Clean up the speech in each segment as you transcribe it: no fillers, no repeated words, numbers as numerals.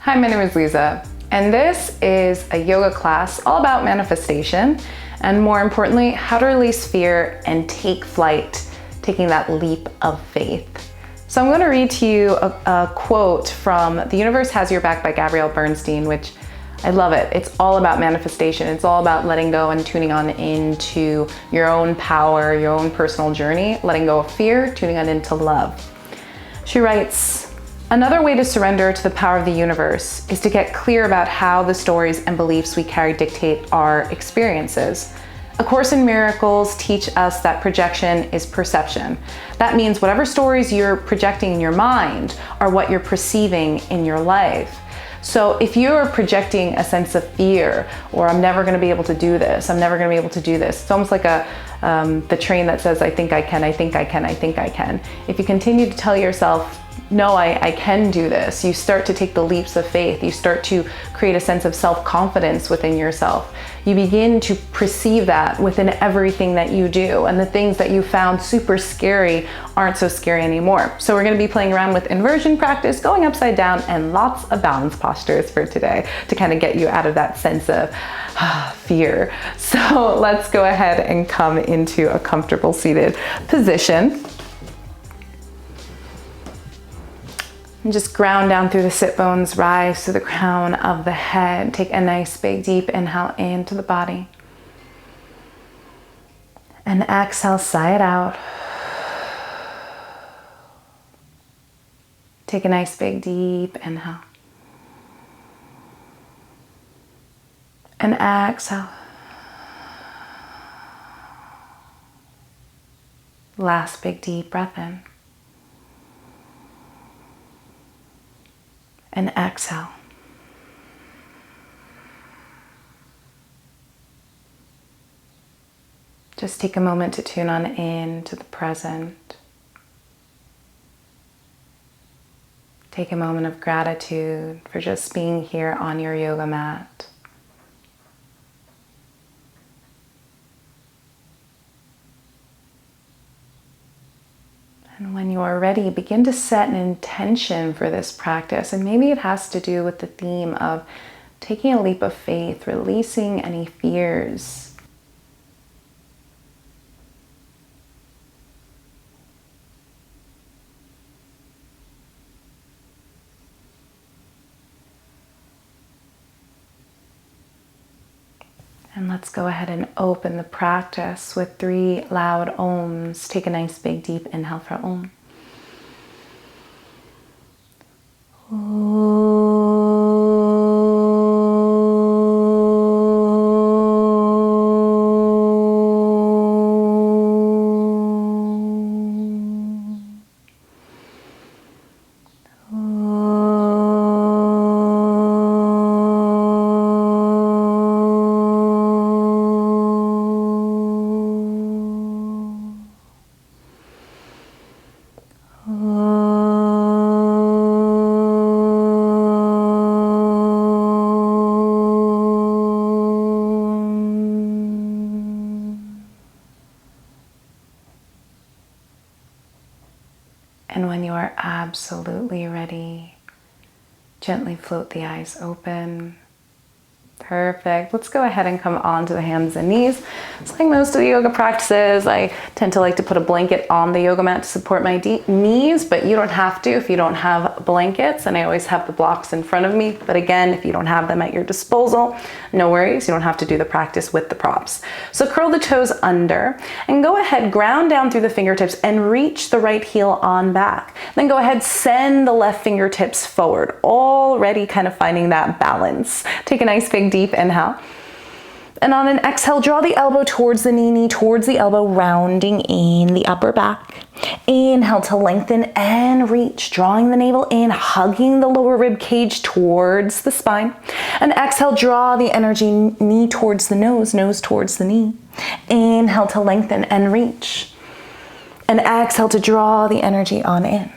Hi, my name is Lisa, and this is a yoga class all about manifestation, and more importantly, how to release fear and take flight, taking that leap of faith. So I'm going to read to you a quote from The Universe Has Your Back by Gabriel Bernstein, which I love it. It's all about manifestation. It's all about letting go and tuning on into your own power, your own personal journey, letting go of fear, tuning on into love. She writes, "Another way to surrender to the power of the universe is to get clear about how the stories and beliefs we carry dictate our experiences. A Course in Miracles teach us that projection is perception. That means whatever stories you're projecting in your mind are what you're perceiving in your life. So if you're projecting a sense of fear, or I'm never going to be able to do this, I'm never going to be able to do this, it's almost like the train that says, I think I can, I think I can, I think I can. If you continue to tell yourself, no, I can do this, you start to take the leaps of faith. You start to create a sense of self-confidence within yourself. You begin to perceive that within everything that you do, and the things that you found super scary aren't so scary anymore. So we're going to be playing around with inversion practice, going upside down, and lots of balance postures for today to kind of get you out of that sense of fear. So let's go ahead and come into a comfortable seated position. And just ground down through the sit bones, rise to the crown of the head. Take a nice big deep inhale into the body. And exhale, sigh it out. Take a nice big deep inhale. And exhale. Last big deep breath in. And exhale. Just take a moment to tune on in to the present. Take a moment of gratitude for just being here on your yoga mat. And when you are ready, begin to set an intention for this practice. And maybe it has to do with the theme of taking a leap of faith, releasing any fears. And let's go ahead and open the practice with 3 loud ohms. Take a nice big deep inhale for om. And when you are absolutely ready, gently float the eyes open. Perfect. Let's go ahead and come onto the hands and knees. It's like most of the yoga practices, I tend to like to put a blanket on the yoga mat to support my knees, but you don't have to if you don't have blankets, and I always have the blocks in front of me. But again, if you don't have them at your disposal, no worries, you don't have to do the practice with the props. So curl the toes under and go ahead, ground down through the fingertips and reach the right heel on back. Then go ahead, send the left fingertips forward, already kind of finding that balance. Take a nice big deep inhale. And on an exhale, draw the elbow towards the knee towards the elbow, rounding in the upper back. Inhale to lengthen and reach, drawing the navel in, hugging the lower rib cage towards the spine. And exhale, draw the energy knee towards the nose towards the knee. Inhale to lengthen and reach. And exhale to draw the energy on in.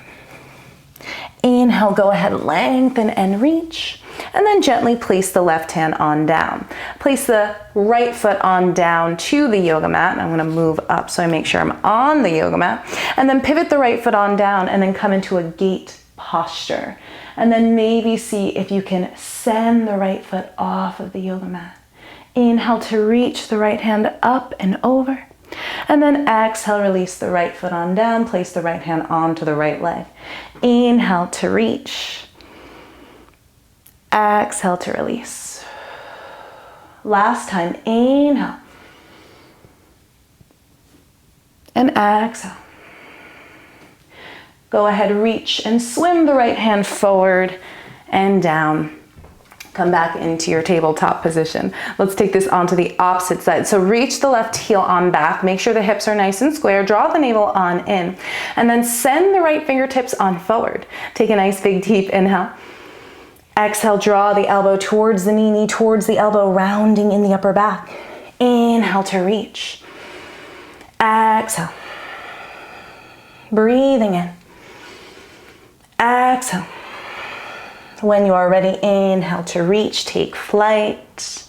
Inhale, go ahead, lengthen and reach. And then gently place the left hand on down. Place the right foot on down to the yoga mat. I'm gonna move up so I make sure I'm on the yoga mat. And then pivot the right foot on down and then come into a gate posture. And then maybe see if you can send the right foot off of the yoga mat. Inhale to reach the right hand up and over. And then exhale, release the right foot on down, place the right hand onto the right leg. Inhale to reach. Exhale to release. Last time, inhale. And exhale. Go ahead, reach and swim the right hand forward and down. Come back into your tabletop position. Let's take this onto the opposite side. So reach the left heel on back. Make sure the hips are nice and square. Draw the navel on in. And then send the right fingertips on forward. Take a nice big deep inhale. Exhale, draw the elbow towards the knee towards the elbow, rounding in the upper back. Inhale to reach. Exhale. Breathing in. Exhale. When you are ready, inhale to reach, take flight.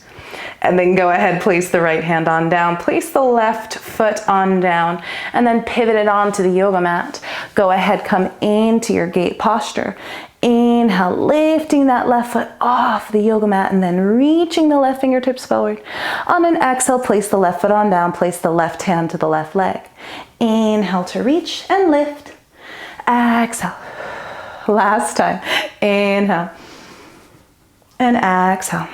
And then go ahead, place the right hand on down, place the left foot on down, and then pivot it onto the yoga mat. Go ahead, come into your gate posture. Inhale, lifting that left foot off the yoga mat and then reaching the left fingertips forward. On an exhale, place the left foot on down, place the left hand to the left leg. Inhale to reach and lift. Exhale. Last time. Inhale. And exhale.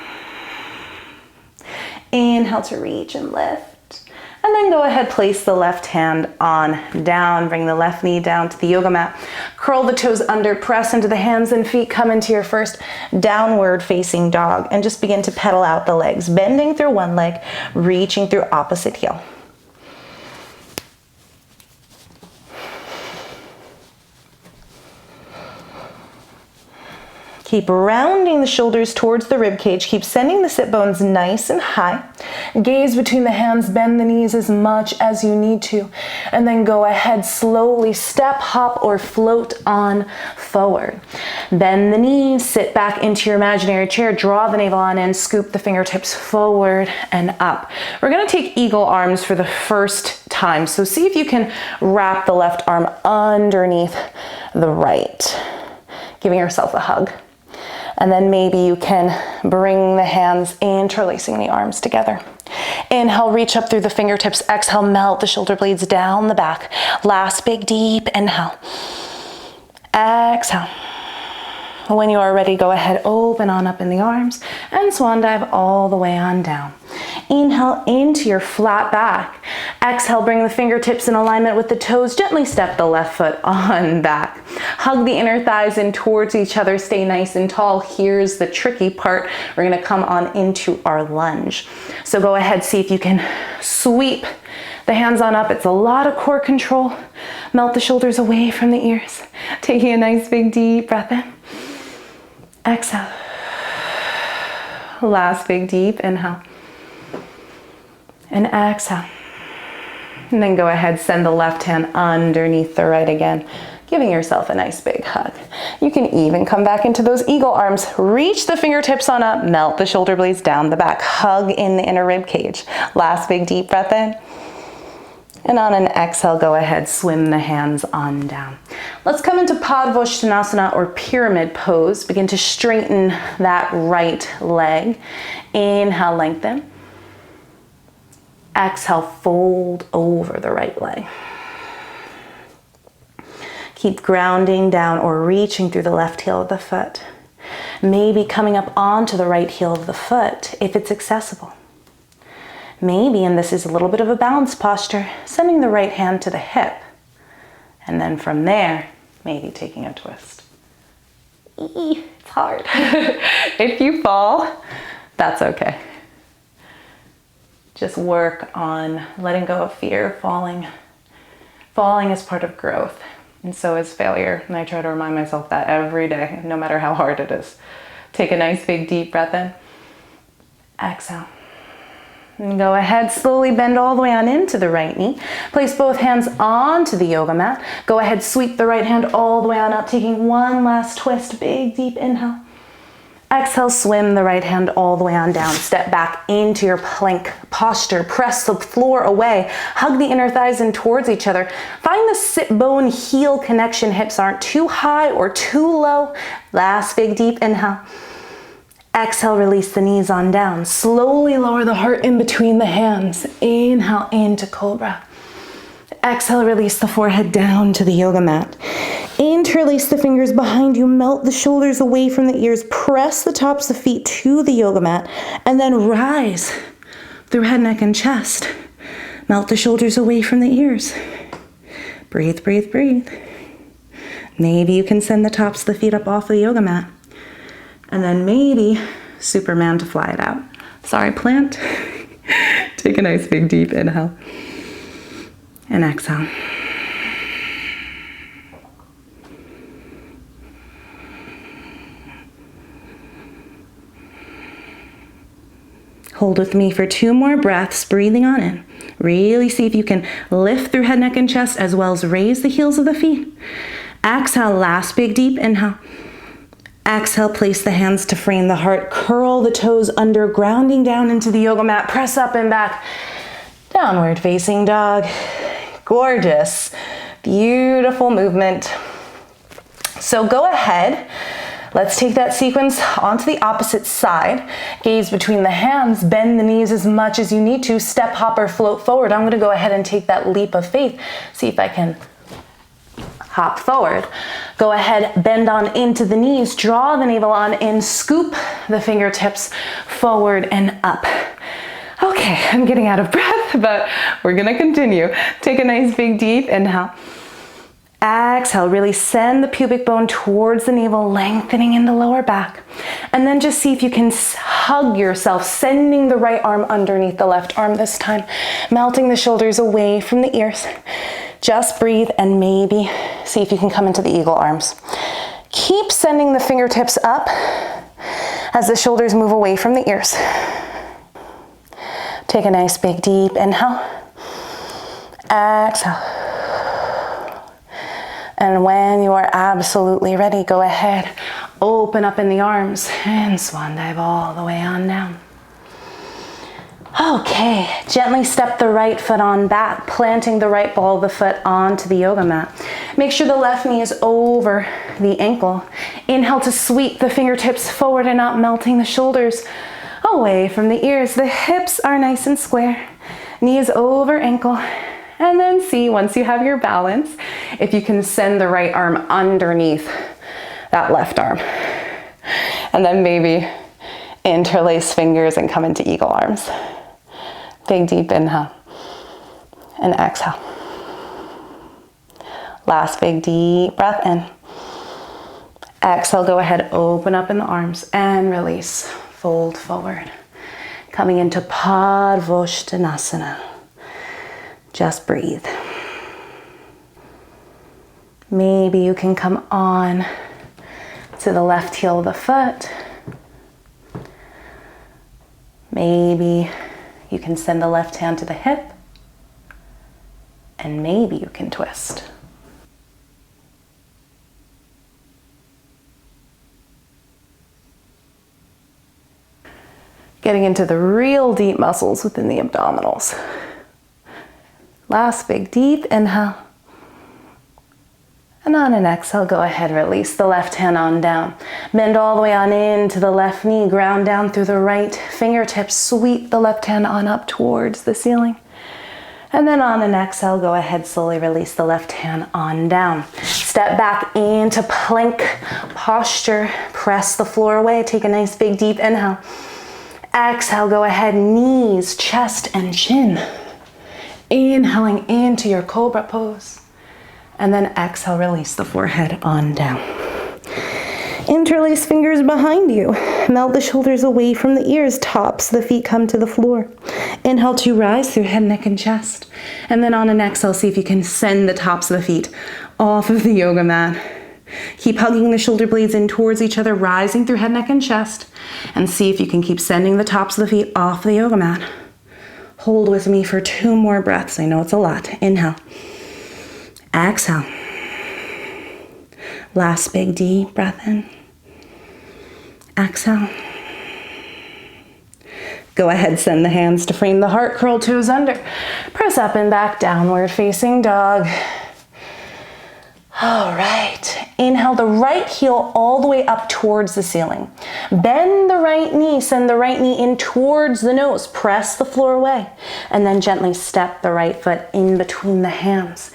Inhale to reach and lift. And then go ahead, place the left hand on down. Bring the left knee down to the yoga mat. Curl the toes under, press into the hands and feet. Come into your first downward facing dog. And just begin to pedal out the legs. Bending through one leg, reaching through opposite heel. Keep rounding the shoulders towards the rib cage. Keep sending the sit bones nice and high. Gaze between the hands, bend the knees as much as you need to. And then go ahead, slowly step, hop, or float on forward. Bend the knees, sit back into your imaginary chair, draw the navel on in, scoop the fingertips forward and up. We're gonna take eagle arms for the first time. So see if you can wrap the left arm underneath the right, giving yourself a hug. And then maybe you can bring the hands, interlacing the arms together. Inhale, reach up through the fingertips. Exhale, melt the shoulder blades down the back. Last big deep inhale. Exhale. When you are ready, go ahead, open on up in the arms and swan dive all the way on down. Inhale into your flat back. Exhale, bring the fingertips in alignment with the toes. Gently step the left foot on back. Hug the inner thighs in towards each other. Stay nice and tall. Here's the tricky part. We're gonna come on into our lunge. So go ahead, see if you can sweep the hands on up. It's a lot of core control. Melt the shoulders away from the ears. Taking a nice big deep breath in. Exhale. Last big deep inhale. And exhale. And then go ahead, send the left hand underneath the right again, giving yourself a nice big hug. You can even come back into those eagle arms. Reach the fingertips on up, melt the shoulder blades down the back, hug in the inner rib cage. Last big deep breath in. And on an exhale, go ahead, swim the hands on down. Let's come into Padvastanasana or pyramid pose. Begin to straighten that right leg. Inhale, lengthen. Exhale, fold over the right leg. Keep grounding down or reaching through the left heel of the foot. Maybe coming up onto the right heel of the foot if it's accessible. Maybe, and this is a little bit of a balance posture, sending the right hand to the hip. And then from there, maybe taking a twist. It's hard. If you fall, that's okay. Just work on letting go of fear. Falling is part of growth, and so is failure. And I try to remind myself that every day, no matter how hard it is. Take a nice big deep breath in. Exhale. And go ahead, slowly bend all the way on into the right knee. Place both hands onto the yoga mat. Go ahead, sweep the right hand all the way on up, taking one last twist. Big deep inhale. Exhale, swim the right hand all the way on down. Step back into your plank posture. Press the floor away. Hug the inner thighs in towards each other. Find the sit bone heel connection. Hips aren't too high or too low. Last big deep inhale. Exhale, release the knees on down. Slowly lower the heart in between the hands. Inhale into cobra. Exhale, release the forehead down to the yoga mat. Interlace the fingers behind you, melt the shoulders away from the ears, press the tops of the feet to the yoga mat, and then rise through head, neck, and chest. Melt the shoulders away from the ears. Breathe, breathe, breathe. Maybe you can send the tops of the feet up off the yoga mat. And then maybe Superman to fly it out. Sorry, plant. Take a nice big deep inhale. And exhale. Hold with me for 2 more breaths, breathing on in. Really see if you can lift through head, neck, and chest, as well as raise the heels of the feet. Exhale, last big deep inhale. Exhale, place the hands to frame the heart. Curl the toes under, grounding down into the yoga mat. Press up and back. Downward facing dog. Gorgeous, beautiful movement. So go ahead. Let's take that sequence onto the opposite side. Gaze between the hands, bend the knees as much as you need to. Step, hop, or float forward. I'm gonna go ahead and take that leap of faith. See if I can hop forward. Go ahead, bend on into the knees, draw the navel on in, scoop the fingertips forward and up. Okay, I'm getting out of breath, but we're gonna continue. Take a nice big deep inhale. Exhale, really send the pubic bone towards the navel, lengthening in the lower back. And then just see if you can hug yourself, sending the right arm underneath the left arm this time, melting the shoulders away from the ears. Just breathe and maybe see if you can come into the eagle arms. Keep sending the fingertips up as the shoulders move away from the ears. Take a nice big deep inhale. Exhale. And when you are absolutely ready, go ahead, open up in the arms and swan dive all the way on down. Okay, gently step the right foot on back, planting the right ball of the foot onto the yoga mat. Make sure the left knee is over the ankle. Inhale to sweep the fingertips forward and up, melting the shoulders away from the ears. The hips are nice and square. Knees over ankle. And then see, once you have your balance, if you can send the right arm underneath that left arm. And then maybe interlace fingers and come into eagle arms. Big deep inhale and exhale. Last big deep breath in. Exhale, go ahead, open up in the arms and release. Fold forward. Coming into Padvastanasana. Just breathe. Maybe you can come on to the left heel of the foot. Maybe you can send the left hand to the hip. And maybe you can twist. Getting into the real deep muscles within the abdominals. Last big deep inhale. And on an exhale, go ahead, release the left hand on down. Bend all the way on into the left knee, ground down through the right fingertips, sweep the left hand on up towards the ceiling. And then on an exhale, go ahead, slowly release the left hand on down. Step back into plank posture, press the floor away, take a nice big deep inhale. Exhale, go ahead, knees, chest, and chin. Inhaling into your cobra pose. And then exhale, release the forehead on down. Interlace fingers behind you. Melt the shoulders away from the ears. Tops of the feet come to the floor. Inhale to rise through head, neck, and chest. And then on an exhale, see if you can send the tops of the feet off of the yoga mat. Keep hugging the shoulder blades in towards each other, rising through head, neck, and chest. And see if you can keep sending the tops of the feet off the yoga mat. Hold with me for 2 more breaths. I know it's a lot. Inhale. Exhale. Last big deep breath in. Exhale. Go ahead, send the hands to frame the heart, curl toes under. Press up and back, downward facing dog. All right, inhale the right heel all the way up towards the ceiling. Bend the right knee, send the right knee in towards the nose. Press the floor away. And then gently step the right foot in between the hands.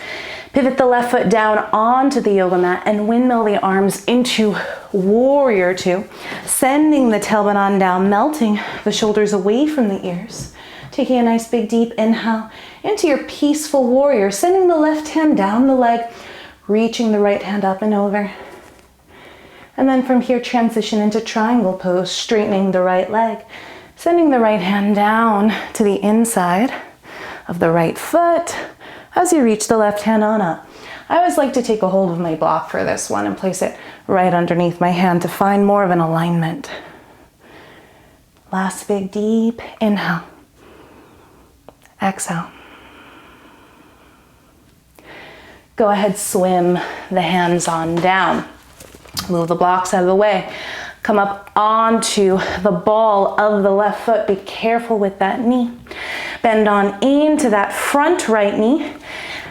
Pivot the left foot down onto the yoga mat and windmill the arms into warrior two. Sending the tailbone on down, melting the shoulders away from the ears. Taking a nice big deep inhale into your peaceful warrior. Sending the left hand down the leg. Reaching the right hand up and over. And then from here, transition into triangle pose, straightening the right leg. Sending the right hand down to the inside of the right foot as you reach the left hand on up. I always like to take a hold of my block for this one and place it right underneath my hand to find more of an alignment. Last big deep inhale. Exhale. Go ahead, swim the hands on down. Move the blocks out of the way. Come up onto the ball of the left foot. Be careful with that knee. Bend on into that front right knee.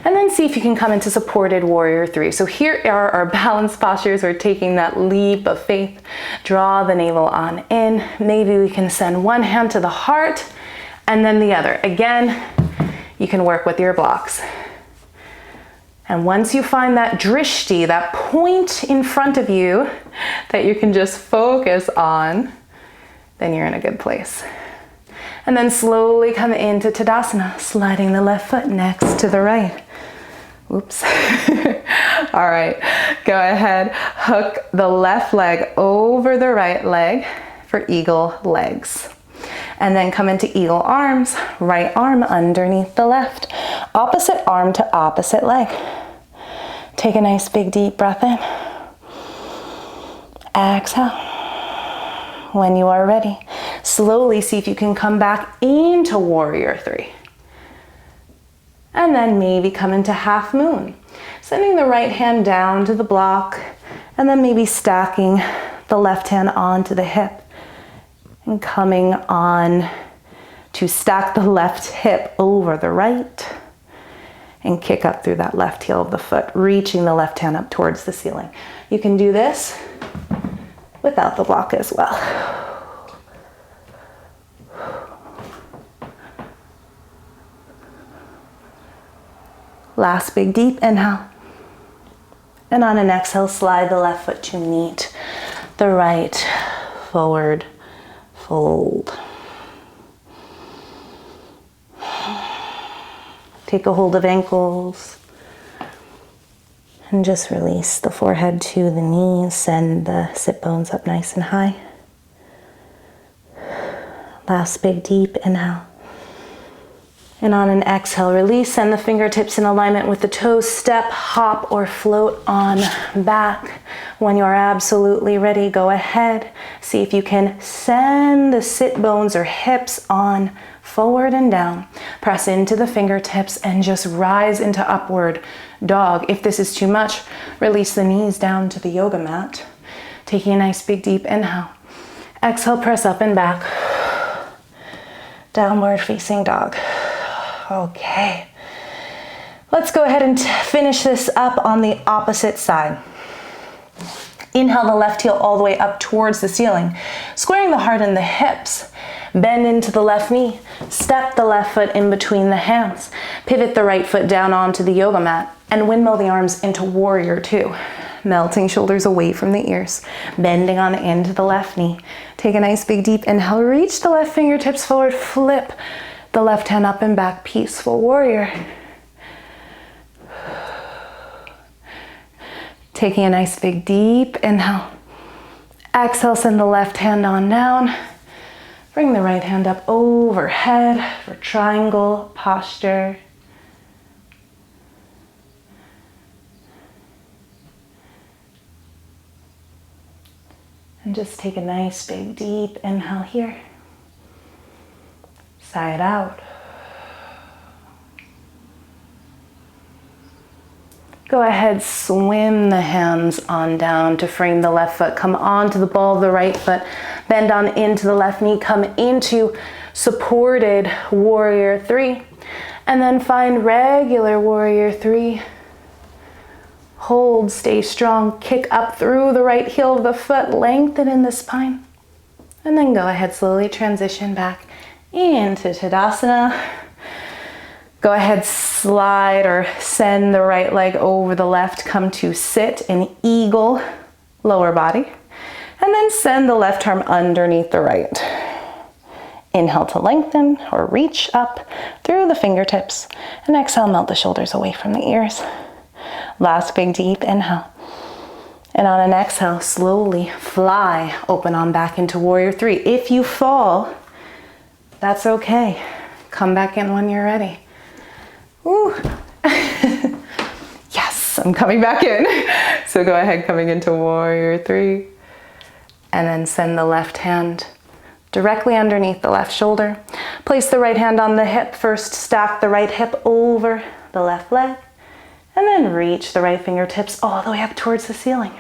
And then see if you can come into supported warrior three. So here are our balance postures. We're taking that leap of faith. Draw the navel on in. Maybe we can send one hand to the heart and then the other. Again, you can work with your blocks. And once you find that drishti, that point in front of you that you can just focus on, then you're in a good place. And then slowly come into Tadasana, sliding the left foot next to the right. Oops. All right, go ahead, hook the left leg over the right leg for eagle legs. And then come into eagle arms, right arm underneath the left, opposite arm to opposite leg. Take a nice big deep breath in. Exhale. When you are ready, slowly see if you can come back into warrior three. And then maybe come into half moon. Sending the right hand down to the block and then maybe stacking the left hand onto the hip. And coming on to stack the left hip over the right and kick up through that left heel of the foot, reaching the left hand up towards the ceiling. You can do this without the block as well. Last big deep inhale. And on an exhale, slide the left foot to meet the right, forward, fold. Take a hold of ankles and just release the forehead to the knees. Send the sit bones up nice and high. Last big deep inhale. And on an exhale, release. Send the fingertips in alignment with the toes. Step, hop, or float on back. When you're absolutely ready, go ahead. See if you can send the sit bones or hips on forward and down. Press into the fingertips and just rise into upward dog. If this is too much, release the knees down to the yoga mat. Taking a nice big deep inhale. Exhale, press up and back. Downward facing dog. Okay. Let's go ahead and finish this up on the opposite side. Inhale the left heel all the way up towards the ceiling, squaring the heart and the hips. Bend into the left knee. Step the left foot in between the hands. Pivot the right foot down onto the yoga mat and windmill the arms into warrior two. Melting shoulders away from the ears. Bending on into the left knee. Take a nice big deep inhale. Reach the left fingertips forward. Flip the left hand up and back. Peaceful warrior. Taking a nice big deep inhale. Exhale, send the left hand on down. Bring the right hand up overhead for triangle posture. And just take a nice big deep inhale here. Sigh it out. Go ahead, swim the hands on down to frame the left foot. Come onto the ball of the right foot. Bend on into the left knee. Come into supported warrior 3. And then find regular warrior 3. Hold, stay strong. Kick up through the right heel of the foot. Lengthen in the spine. And then go ahead, slowly transition back into Tadasana. Go ahead, slide or send the right leg over the left. Come to sit in eagle, lower body. And then send the left arm underneath the right. Inhale to lengthen or reach up through the fingertips. And exhale, melt the shoulders away from the ears. Last big deep inhale. And on an exhale, slowly fly, open on back into warrior 3. If you fall, that's okay. Come back in when you're ready. Ooh. Yes, I'm coming back in. So go ahead, coming into warrior 3. And then send the left hand directly underneath the left shoulder. Place the right hand on the hip. First, stack the right hip over the left leg. And then reach the right fingertips all the way up towards the ceiling.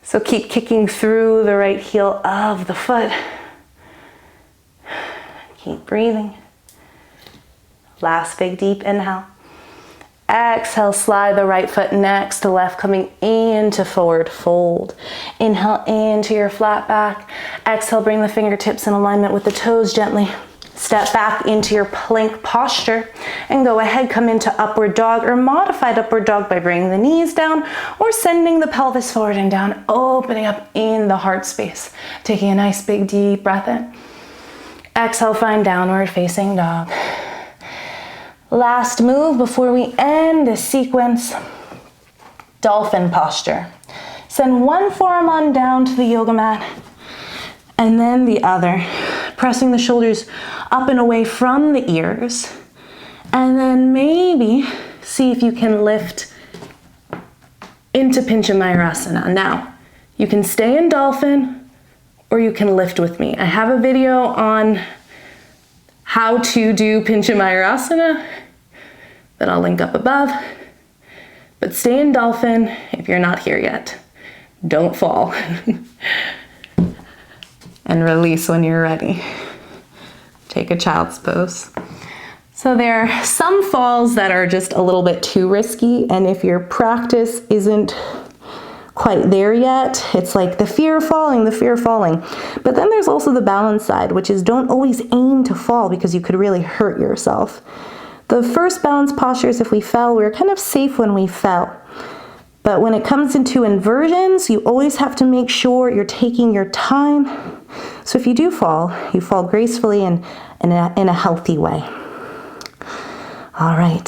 So keep kicking through the right heel of the foot. Keep breathing. Last big deep inhale. Exhale, slide the right foot next to left, coming into forward fold. Inhale into your flat back. Exhale, bring the fingertips in alignment with the toes gently. Step back into your plank posture and go ahead, come into upward dog or modified upward dog by bringing the knees down or sending the pelvis forward and down, opening up in the heart space. Taking a nice big deep breath in. Exhale, find downward facing dog. Last move before we end this sequence, dolphin posture. Send one forearm on down to the yoga mat and then the other, pressing the shoulders up and away from the ears. And then maybe see if you can lift into Pinchamayurasana. Now, you can stay in dolphin or you can lift with me. I have a video on how to do Pinchamayurasana that I'll link up above. But stay in dolphin if you're not here yet. Don't fall. And release when you're ready. Take a child's pose. So there are some falls that are just a little bit too risky, and if your practice isn't quite there yet, it's like the fear of falling, the fear of falling. But then there's also the balance side, which is don't always aim to fall because you could really hurt yourself. The first balance posture is if we fell, we were kind of safe when we fell. But when it comes into inversions, you always have to make sure you're taking your time. So if you do fall, you fall gracefully and in a healthy way. All right,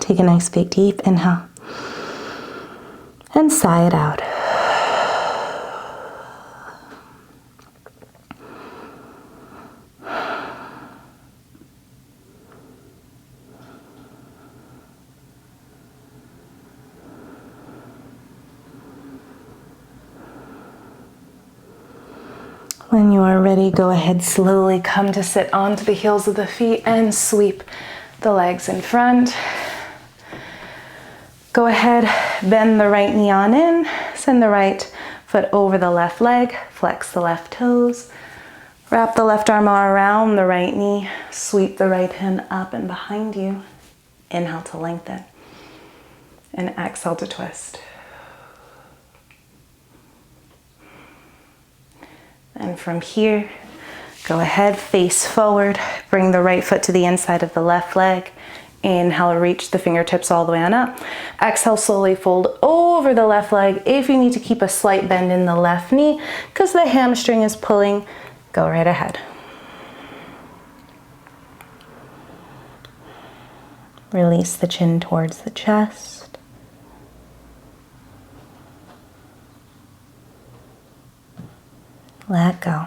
take a nice big deep inhale and sigh it out. When you are ready, go ahead, slowly come to sit onto the heels of the feet and sweep the legs in front. Go ahead, bend the right knee on in, send the right foot over the left leg, flex the left toes, wrap the left arm around the right knee, sweep the right hand up and behind you. Inhale to lengthen and exhale to twist. And from here, go ahead, face forward, bring the right foot to the inside of the left leg. Inhale, reach the fingertips all the way on up. Exhale, slowly fold over the left leg. If you need to keep a slight bend in the left knee because the hamstring is pulling, go right ahead. Release the chin towards the chest. Let go.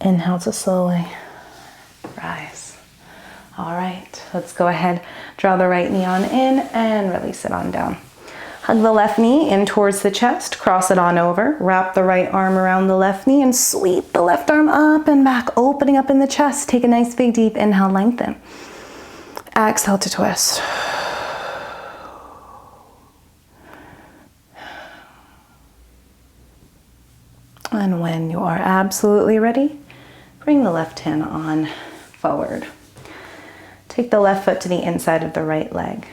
Inhale to slowly rise. All right, let's go ahead, draw the right knee on in and release it on down. Hug the left knee in towards the chest, cross it on over, wrap the right arm around the left knee and sweep the left arm up and back, opening up in the chest. Take a nice big deep inhale, lengthen. Exhale to twist. And when you are absolutely ready, bring the left hand on forward. Take the left foot to the inside of the right leg.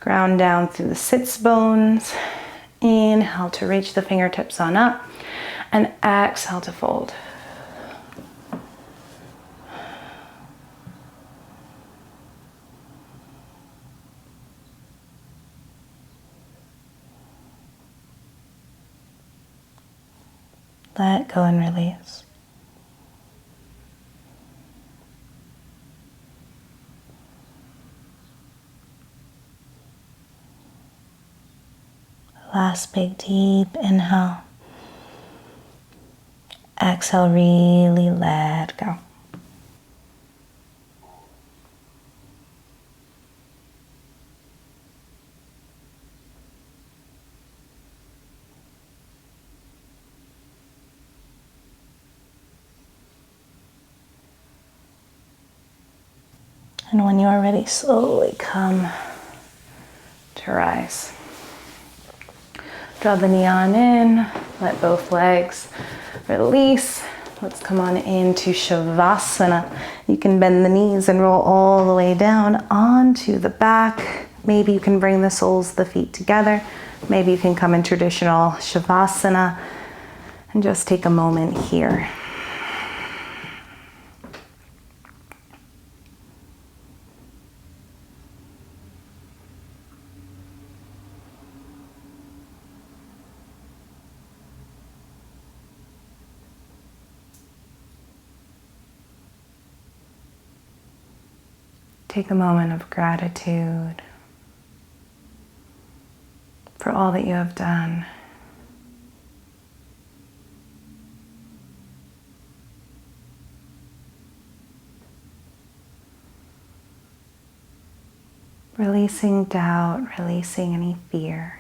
Ground down through the sits bones. Inhale to reach the fingertips on up. And exhale to fold. Let go and release. Last big deep inhale. Exhale, really let go. And when you are ready, slowly come to rise. Draw the knee on in, let both legs release. Let's come on into Shavasana. You can bend the knees and roll all the way down onto the back. Maybe you can bring the soles of the feet together. Maybe you can come in traditional Shavasana and just take a moment here. Take a moment of gratitude for all that you have done. Releasing doubt, releasing any fear.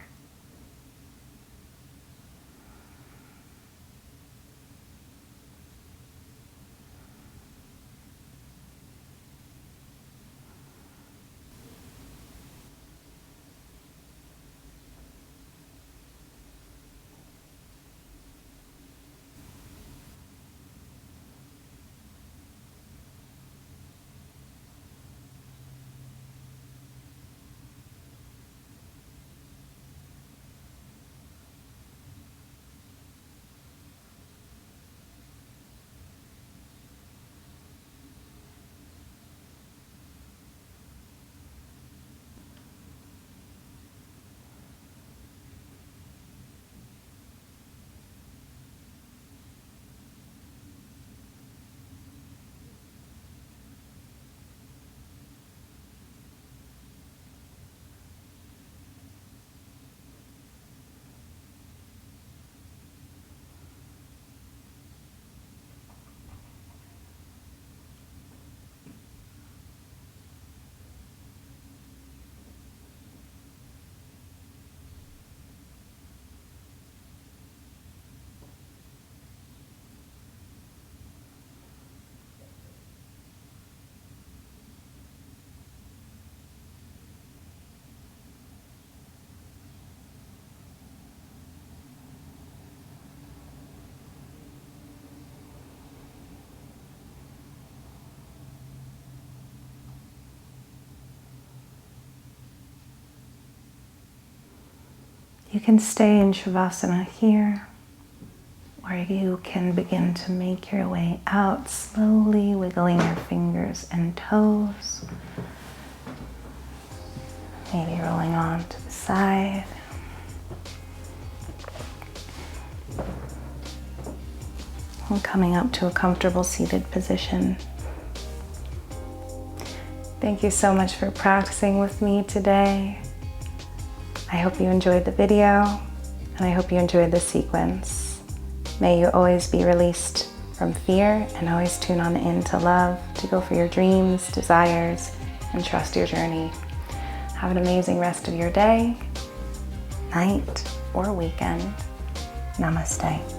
You can stay in Shavasana here, or you can begin to make your way out, slowly wiggling your fingers and toes. Maybe rolling on to the side. And coming up to a comfortable seated position. Thank you so much for practicing with me today. I hope you enjoyed the video, and I hope you enjoyed the sequence. May you always be released from fear and always tune on into love to go for your dreams, desires, and trust your journey. Have an amazing rest of your day, night, or weekend. Namaste.